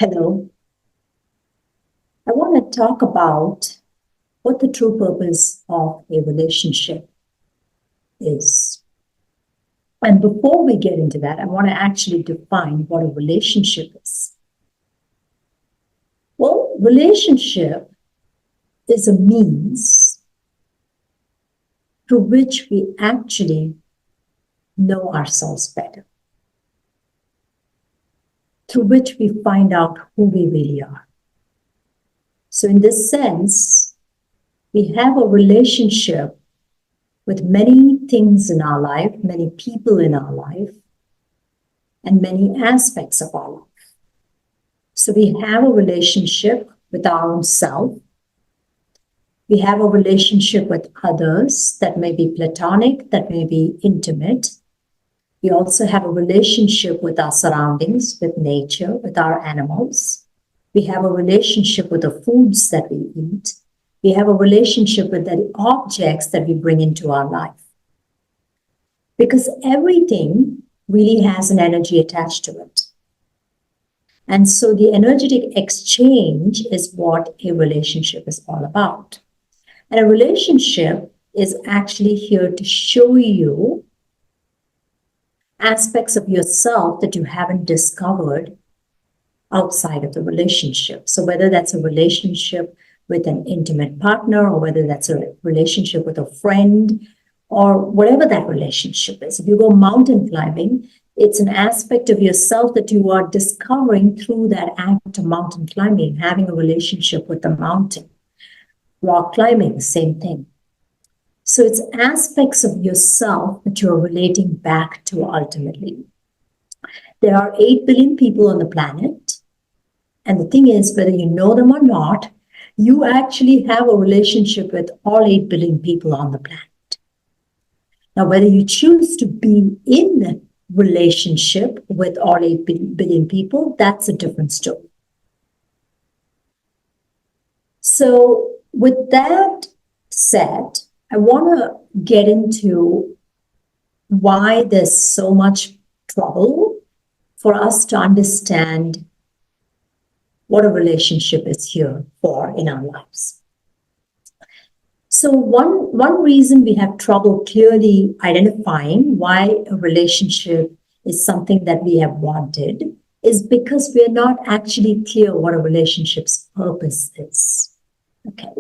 Hello. I want to talk about what the true purpose of a relationship is. And before we get into that, I want to actually define what a relationship is. Well, relationship is a means through which we actually know ourselves better, through which we find out who we really are. So in this sense, we have a relationship with many things in our life, many people in our life, and many aspects of our life. So we have a relationship with our own self. We have a relationship with others that may be platonic, that may be intimate. We also have a relationship with our surroundings, with nature, with our animals. We have a relationship with the foods that we eat. We have a relationship with the objects that we bring into our life. Because everything really has an energy attached to it. And so the energetic exchange is what a relationship is all about. And a relationship is actually here to show you aspects of yourself that you haven't discovered outside of the relationship. So whether that's a relationship with an intimate partner, or whether that's a relationship with a friend, or whatever that relationship is. If you go mountain climbing, it's an aspect of yourself that you are discovering through that act of mountain climbing, having a relationship with the mountain. Rock climbing, same thing. So it's aspects of yourself that you're relating back to ultimately. There are 8 billion people on the planet. And the thing is, whether you know them or not, you actually have a relationship with all 8 billion people on the planet. Now, whether you choose to be in a relationship with all 8 billion people, that's a different story. So with that said, I want to get into why there's so much trouble for us to understand what a relationship is here for in our lives. So one reason we have trouble clearly identifying why a relationship is something that we have wanted is because we're not actually clear what a relationship's purpose is. Okay.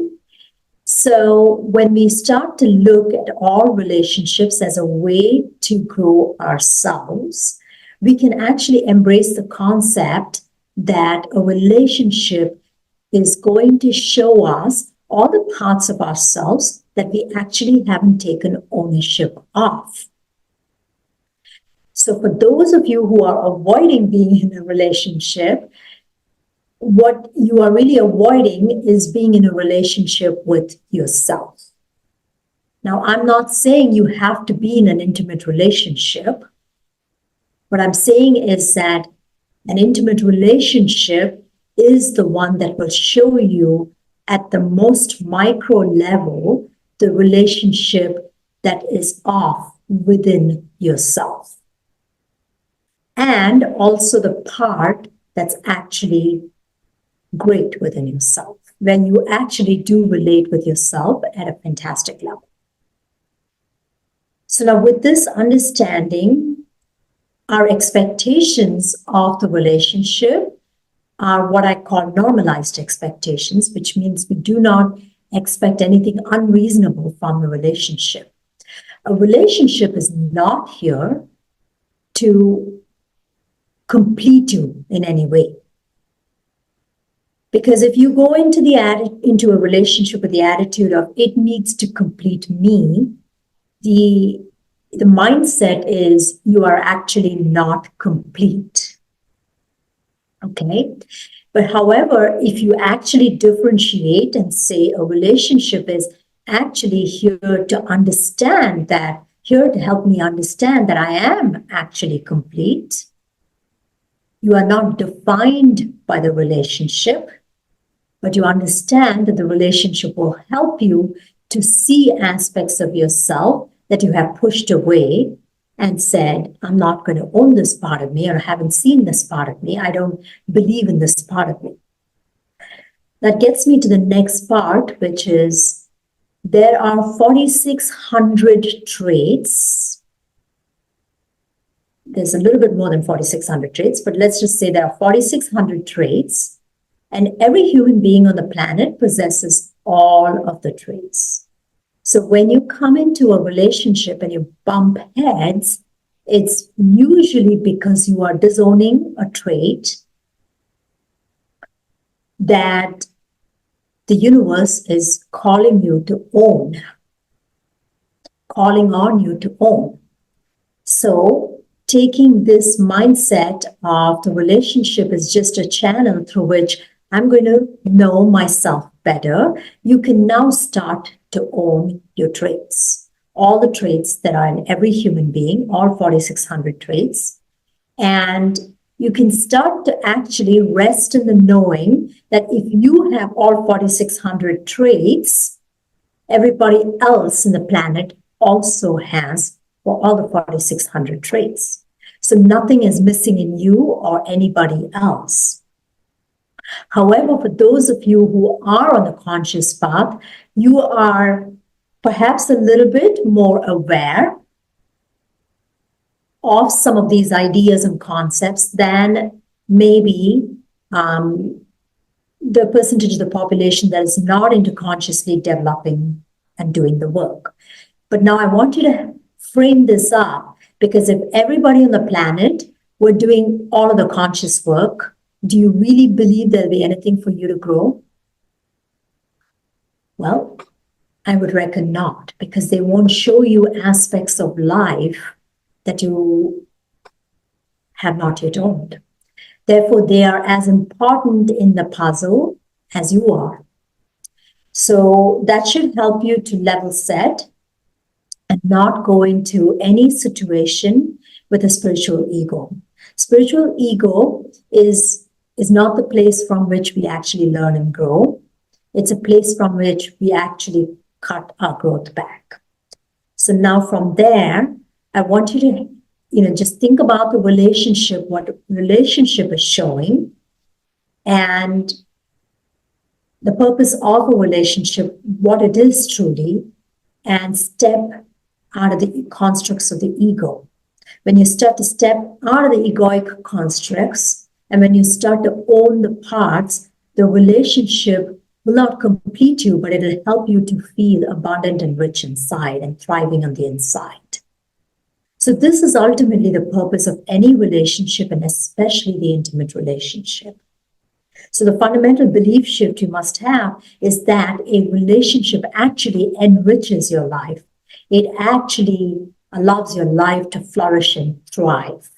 So when we start to look at all relationships as a way to grow ourselves, we can actually embrace the concept that a relationship is going to show us all the parts of ourselves that we actually haven't taken ownership of. So for those of you who are avoiding being in a relationship, what you are really avoiding is being in a relationship with yourself. Now, I'm not saying you have to be in an intimate relationship. What I'm saying is that an intimate relationship is the one that will show you at the most micro level the relationship that is off within yourself. And also the part that's actually great within yourself, when you actually do relate with yourself at a fantastic level. So now with this understanding, our expectations of the relationship are what I call normalized expectations, which means we do not expect anything unreasonable from the relationship. A relationship is not here to complete you in any way. Because if you go into a relationship with the attitude of it needs to complete me, the mindset is you are actually not complete. Okay? But however, if you actually differentiate and say a relationship is actually here to understand that, here to help me understand that I am actually complete, you are not defined by the relationship, but you understand that the relationship will help you to see aspects of yourself that you have pushed away and said, I'm not going to own this part of me, or I haven't seen this part of me. I don't believe in this part of me. That gets me to the next part, which is there are 4,600 traits. There's a little bit more than 4,600 traits, but let's just say there are 4,600 traits, and every human being on the planet possesses all of the traits. So when you come into a relationship and you bump heads, it's usually because you are disowning a trait that the universe is calling you to own, calling on you to own. So taking this mindset of the relationship is just a channel through which I'm going to know myself better, you can now start to own your traits, all the traits that are in every human being, all 4,600 traits. And you can start to actually rest in the knowing that if you have all 4,600 traits, everybody else in the planet also has all the 4,600 traits. So nothing is missing in you or anybody else. However, for those of you who are on the conscious path, you are perhaps a little bit more aware of some of these ideas and concepts than maybe the percentage of the population that is not into consciously developing and doing the work. But now I want you to frame this up, because if everybody on the planet were doing all of the conscious work, do you really believe there'll be anything for you to grow? Well, I would reckon not, because they won't show you aspects of life that you have not yet owned. Therefore, they are as important in the puzzle as you are. So that should help you to level set and not go into any situation with a spiritual ego. Spiritual ego is not the place from which we actually learn and grow. It's a place from which we actually cut our growth back. So now from there, I want you to, just think about the relationship, what the relationship is showing, and the purpose of a relationship, what it is truly, and step out of the constructs of the ego. When you start to step out of the egoic constructs, and when you start to own the parts, the relationship will not complete you, but it'll help you to feel abundant and rich inside and thriving on the inside. So this is ultimately the purpose of any relationship, and especially the intimate relationship. So the fundamental belief shift you must have is that a relationship actually enriches your life. It actually allows your life to flourish and thrive.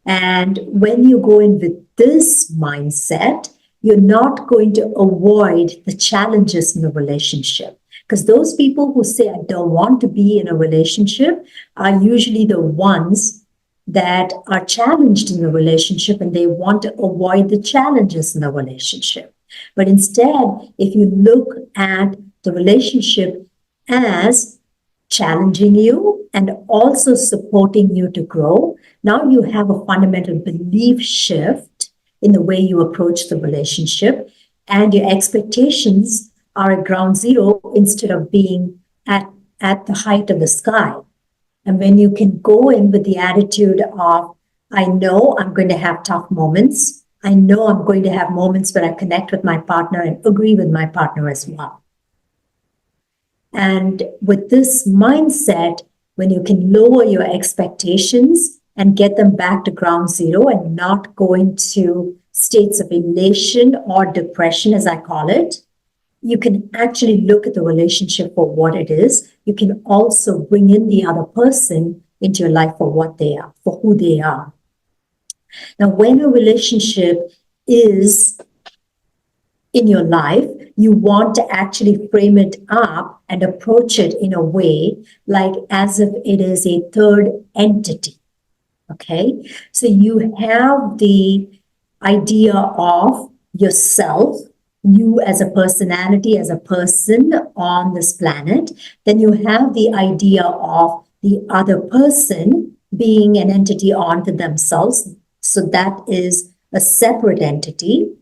And when you go in with this mindset, you're not going to avoid the challenges in the relationship. Because those people who say, I don't want to be in a relationship, are usually the ones that are challenged in the relationship, and they want to avoid the challenges in the relationship. But instead, if you look at the relationship as challenging you and also supporting you to grow, now you have a fundamental belief shift in the way you approach the relationship, and your expectations are at ground zero instead of being at the height of the sky. And when you can go in with the attitude of, I know I'm going to have tough moments. I know I'm going to have moments where I connect with my partner and agree with my partner as well. And with this mindset, when you can lower your expectations and get them back to ground zero and not go into states of elation or depression, as I call it, you can actually look at the relationship for what it is. You can also bring in the other person into your life for what they are, for who they are. Now, when a relationship is in your life, you want to actually frame it up and approach it in a way like as if it is a third entity. Okay? So you have the idea of yourself, you as a personality, as a person on this planet. Then you have the idea of the other person being an entity onto themselves. So that is a separate entity.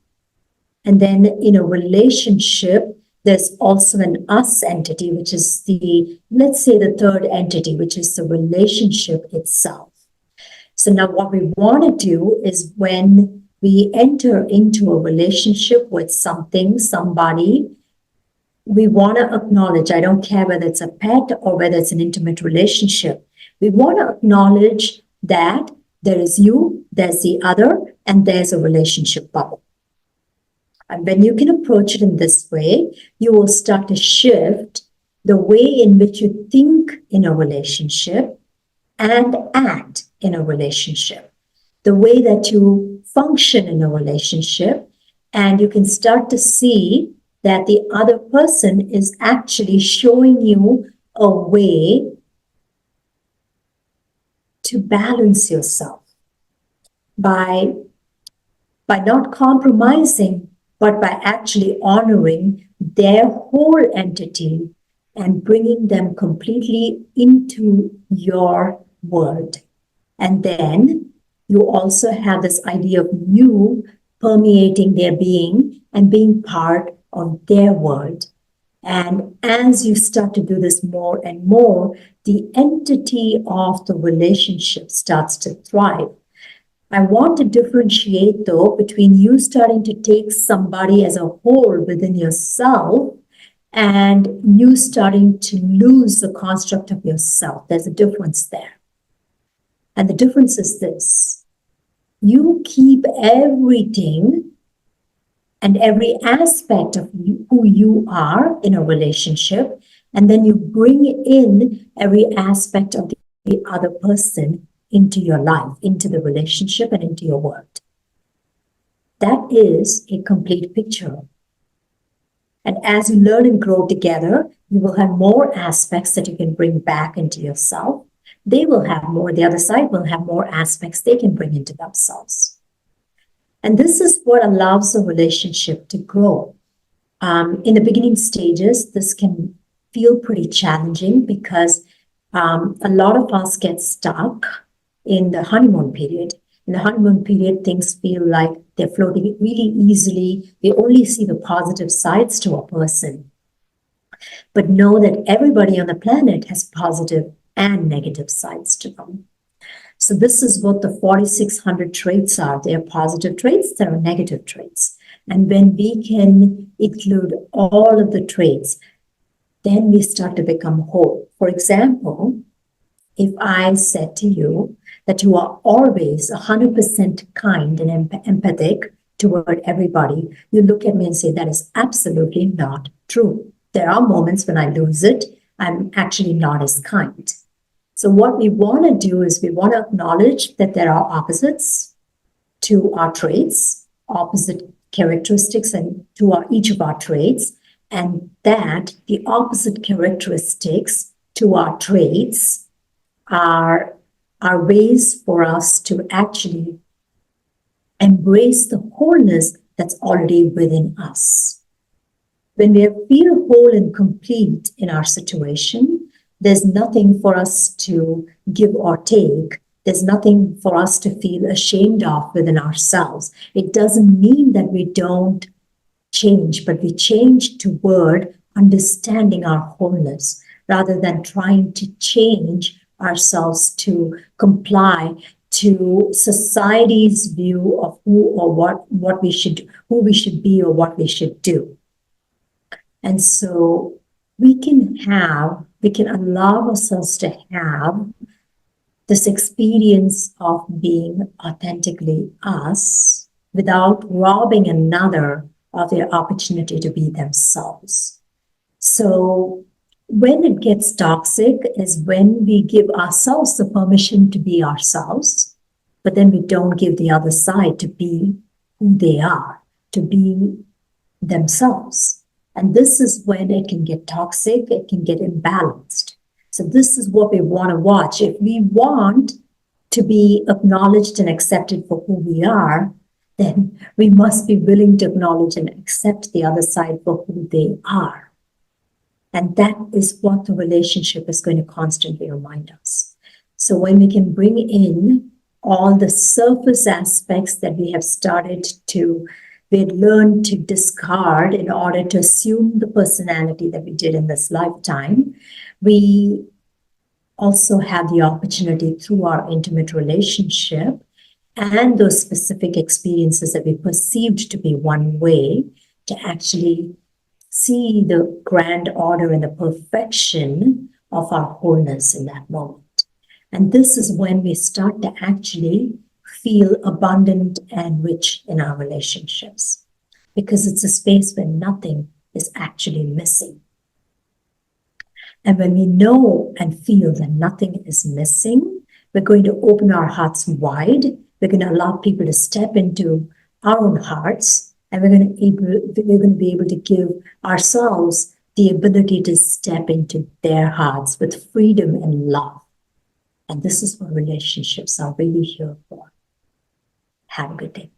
And then in a relationship, there's also an us entity, which is let's say the third entity, which is the relationship itself. So now what we want to do is when we enter into a relationship with somebody, we want to acknowledge, I don't care whether it's a pet or whether it's an intimate relationship, we want to acknowledge that there is you, there's the other, and there's a relationship bubble. And when you can approach it in this way, you will start to shift the way in which you think in a relationship and act in a relationship, the way that you function in a relationship, and you can start to see that the other person is actually showing you a way to balance yourself by not compromising, but by actually honoring their whole entity and bringing them completely into your world. And then you also have this idea of you permeating their being and being part of their world. And as you start to do this more and more, the entity of the relationship starts to thrive. I want to differentiate, though, between you starting to take somebody as a whole within yourself and you starting to lose the construct of yourself. There's a difference there. And the difference is this: you keep everything and every aspect of who you are in a relationship, and then you bring in every aspect of the other person into your life, into the relationship, and into your world. That is a complete picture. And as you learn and grow together, you will have more aspects that you can bring back into yourself. They will have more, the other side will have more aspects they can bring into themselves. And this is what allows the relationship to grow. In the beginning stages, this can feel pretty challenging because a lot of us get stuck in the honeymoon period. In the honeymoon period, things feel like they're floating really easily. We only see the positive sides to a person. But know that everybody on the planet has positive and negative sides to them. So this is what the 4,600 traits are. They are positive traits, there are negative traits. And when we can include all of the traits, then we start to become whole. For example, if I said to you that you are always 100% kind and empathic toward everybody, you look at me and say, that is absolutely not true. There are moments when I lose it, I'm actually not as kind. So what we want to do is we want to acknowledge that there are opposites to our traits, opposite characteristics and to each of our traits, and that the opposite characteristics to our traits are ways for us to actually embrace the wholeness that's already within us. When we feel whole and complete in our situation, there's nothing for us to give or take. There's nothing for us to feel ashamed of within ourselves. It doesn't mean that we don't change, but we change toward understanding our wholeness rather than trying to change ourselves to comply to society's view of who or what we should, who we should be or what we should do. And so we can allow ourselves to have this experience of being authentically us without robbing another of their opportunity to be themselves. So when it gets toxic is when we give ourselves the permission to be ourselves, but then we don't give the other side to be who they are, to be themselves. And this is when it can get toxic, it can get imbalanced. So this is what we want to watch. If we want to be acknowledged and accepted for who we are, then we must be willing to acknowledge and accept the other side for who they are. And that is what the relationship is going to constantly remind us. So when we can bring in all the surface aspects that we had learned to discard in order to assume the personality that we did in this lifetime, we also have the opportunity through our intimate relationship and those specific experiences that we perceived to be one way to actually see the grand order and the perfection of our wholeness in that moment. And this is when we start to actually feel abundant and rich in our relationships, because it's a space where nothing is actually missing. And when we know and feel that nothing is missing, we're going to open our hearts wide. We're going to allow people to step into our own hearts, and we're going to be able to give ourselves the ability to step into their hearts with freedom and love. And this is what relationships are really here for. Have a good day.